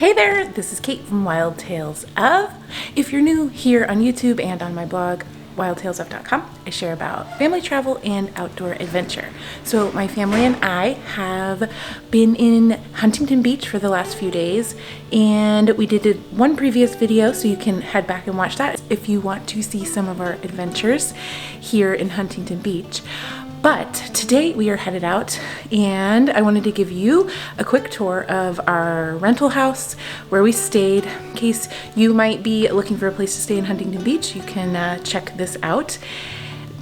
Hey there, this is Kate from Wild Tales Of. If you're new here on YouTube and on my blog, wildtalesof.com, I share about family travel and outdoor adventure. So my family and I have been in Huntington Beach for the last few days, and we did one previous video, so you can head back and watch that if you want to see some of our adventures here in Huntington Beach. But today we are headed out, and I wanted to give you a quick tour of our rental house where we stayed. In case you might be looking for a place to stay in Huntington Beach, you can check this out.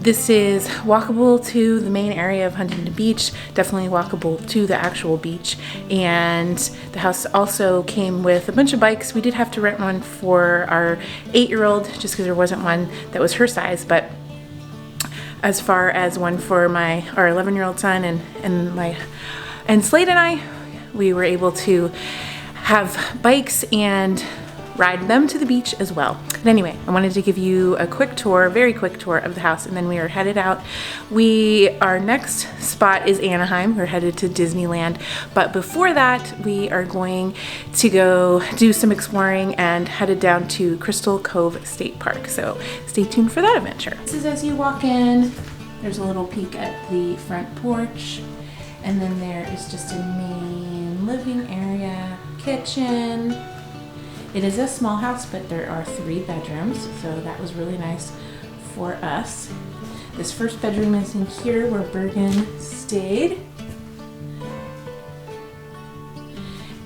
This is walkable to the main area of Huntington Beach, definitely walkable to the actual beach. And the house also came with a bunch of bikes. We did have to rent one for our 8-year-old just because there wasn't one that was her size, but as far as one for our 11-year-old son and Slade and I, we were able to have bikes and ride them to the beach as well. But anyway, I wanted to give you a quick tour, very quick tour of the house, and then we are headed out. Our next spot is Anaheim. We're headed to Disneyland, but before that, we are going to go do some exploring and headed down to Crystal Cove State Park. So stay tuned for that adventure. This is as you walk in. There's a little peek at the front porch, and then there is just a main living area, kitchen. It is a small house, but there are 3 bedrooms, so that was really nice for us. This first bedroom is in here where Bergen stayed.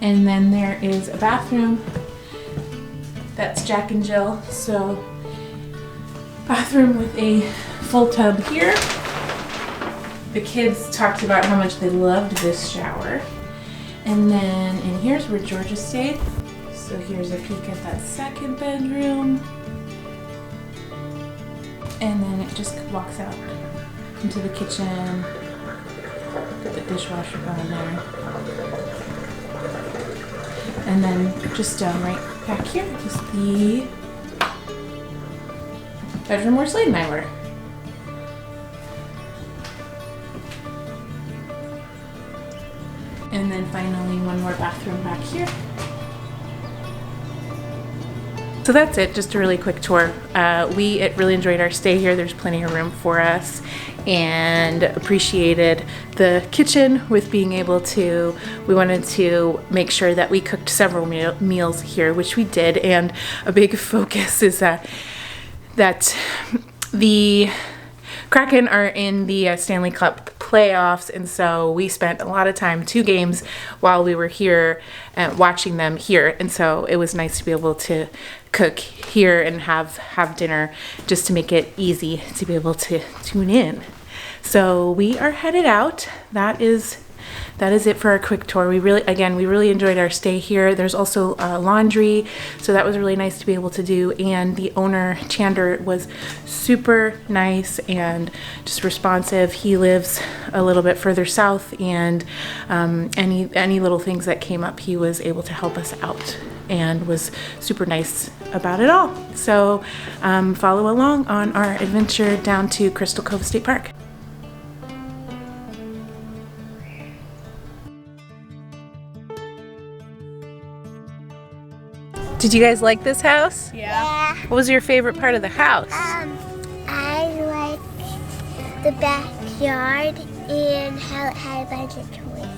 And then there is a bathroom. That's Jack and Jill. So, bathroom with a full tub here. The kids talked about how much they loved this shower. And then in here's where Georgia stayed. So here's a peek at that second bedroom. And then it just walks out into the kitchen. Got the dishwasher going there. And then just right back here is the bedroom where Slade and I were. And then finally one more bathroom back here. So that's it, just a really quick tour. We really enjoyed our stay here. There's plenty of room for us, and appreciated the kitchen with being able to, we wanted to make sure that we cooked several meals here, which we did, and a big focus is that the Kraken are in the Stanley Cup playoffs, and so we spent a lot of time, 2 games while we were here watching them here, and so it was nice to be able to cook here and have dinner just to make it easy to be able to tune in. So we are headed out. That is it for our quick tour. We really enjoyed our stay here. There's also laundry, so that was really nice to be able to do. And the owner, Chander, was super nice and just responsive. He lives a little bit further south, and any little things that came up, he was able to help us out and was super nice about it all. So follow along on our adventure down to Crystal Cove State Park. Did you guys like this house? Yeah. What was your favorite part of the house? I liked the backyard and how it had a bunch of toys.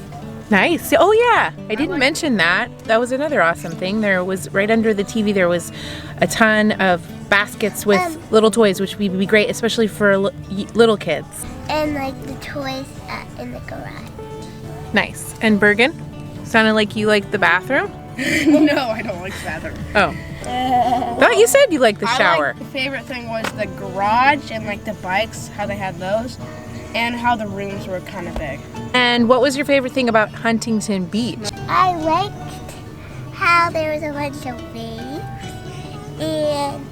Nice. Oh yeah, I didn't mention that. That was another awesome thing. There was, right under the TV, there was a ton of baskets with little toys, which would be great, especially for little kids. And like the toys in the garage. Nice. And Bergen? Sounded like you liked the bathroom? No, I don't like the bathroom. Oh. Thought you said you liked the shower. The favorite thing was the garage and like the bikes, how they had those, and how the rooms were kind of big. And what was your favorite thing about Huntington Beach? I liked how there was a bunch of waves and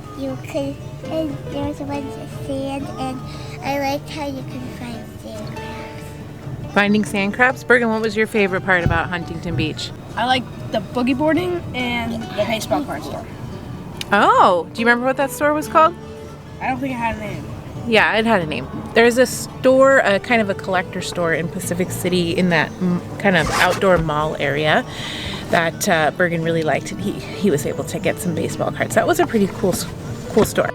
there was a bunch of sand, and I liked how you could find sand crabs. Finding sand crabs? Bergen, what was your favorite part about Huntington Beach? I liked the boogie boarding and the baseball card store. Oh, do you remember what that store was called? I don't think it had a name. Yeah, it had a name. There's a store, a kind of a collector store in Pacific City in that kind of outdoor mall area that Bergen really liked, and he was able to get some baseball cards. That was a pretty cool store.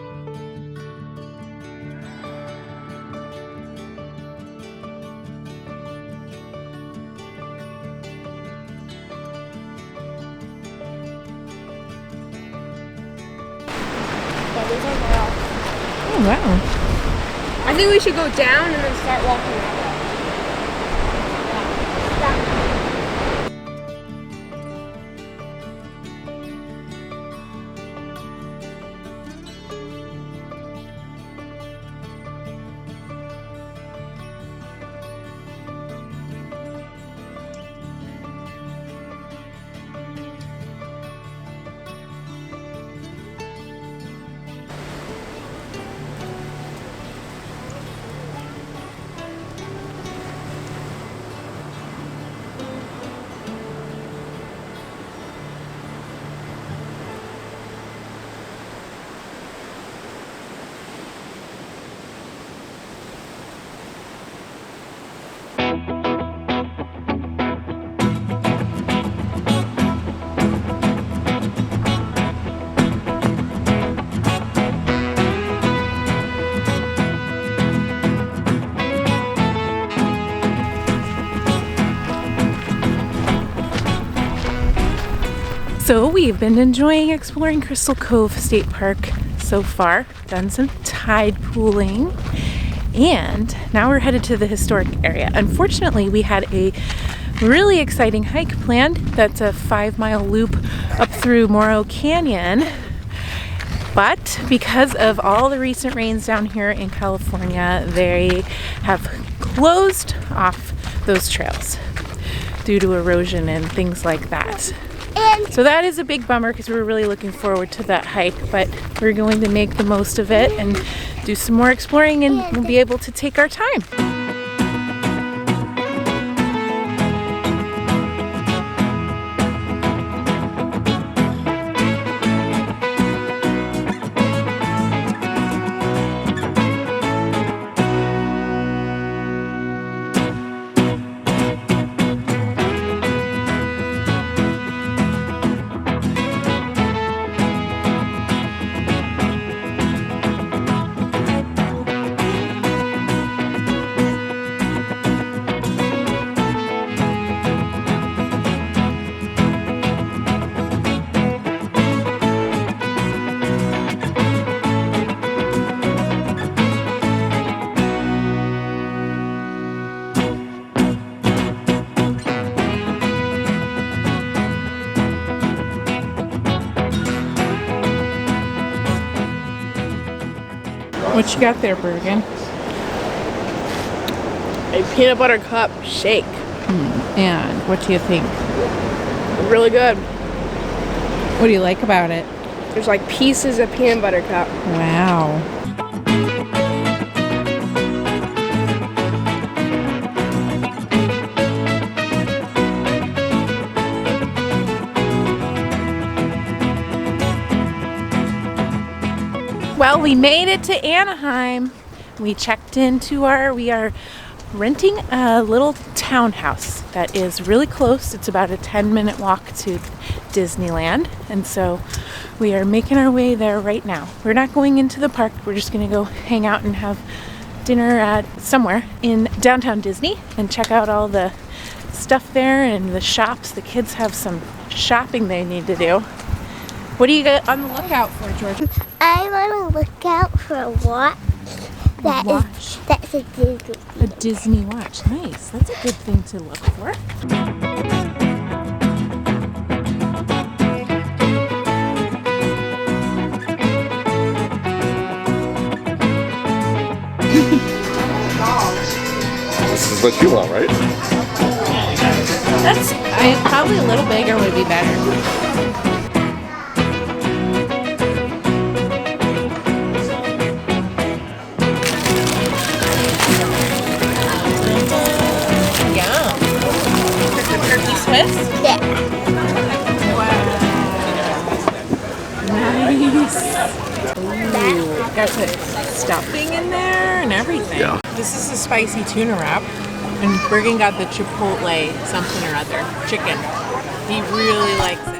Oh, wow. I think we should go down and then start walking that way. So we've been enjoying exploring Crystal Cove State Park so far, done some tide pooling, and now we're headed to the historic area. Unfortunately, we had a really exciting hike planned. That's a 5-mile loop up through Morrow Canyon. But because of all the recent rains down here in California, they have closed off those trails due to erosion and things like that. So that is a big bummer because we were really looking forward to that hike, but we're going to make the most of it and do some more exploring, and we'll be able to take our time. What you got there, Bergen? A peanut butter cup shake. And what do you think? Really good. What do you like about it? There's like pieces of peanut butter cup. Wow. Well, we made it to Anaheim. We checked into we are renting a little townhouse that is really close. It's about a 10-minute walk to Disneyland. And so we are making our way there right now. We're not going into the park. We're just gonna go hang out and have dinner at somewhere in downtown Disney and check out all the stuff there and the shops. The kids have some shopping they need to do. What do you got on the lookout for, George? I'm on the lookout for a watch. That's a Disney. A Disney watch. Nice. That's a good thing to look for. This is what you want, right? That's probably a little bigger would be better. Swiss? Yeah. Nice. Ooh, got the stuffing in there and everything. Yeah. This is a spicy tuna wrap, and Bergen got the chipotle something or other chicken. He really likes it.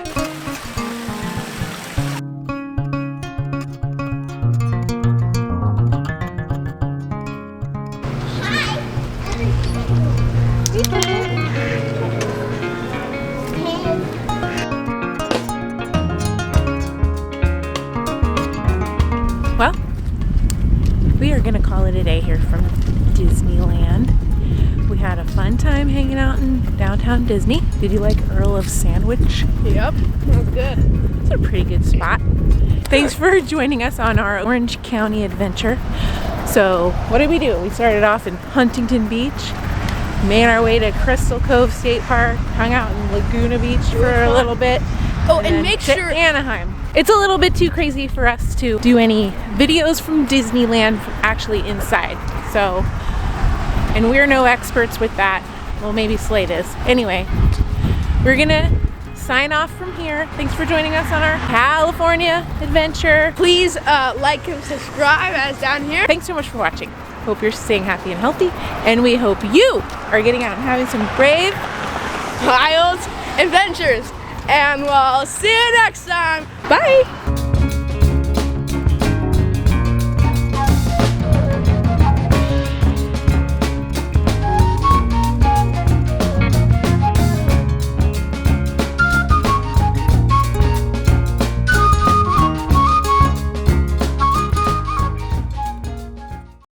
Well, we are gonna call it a day here from Disneyland. We had a fun time hanging out in downtown Disney. Did you like Earl of Sandwich? Yep, that was good. It's a pretty good spot. Thanks for joining us on our Orange County adventure. So what did we do? We started off in Huntington Beach, made our way to Crystal Cove State Park, hung out in Laguna Beach for a little bit. Oh, and then make to sure Anaheim. It's a little bit too crazy for us to do any videos from Disneyland actually inside. So, and we're no experts with that. Well, maybe Slade is. Anyway, we're gonna sign off from here. Thanks for joining us on our California adventure. please like and subscribe as down here. Thanks so much for watching. Hope you're staying happy and healthy, and we hope you are getting out and having some brave, Wild adventures. And we'll see you next time. bye!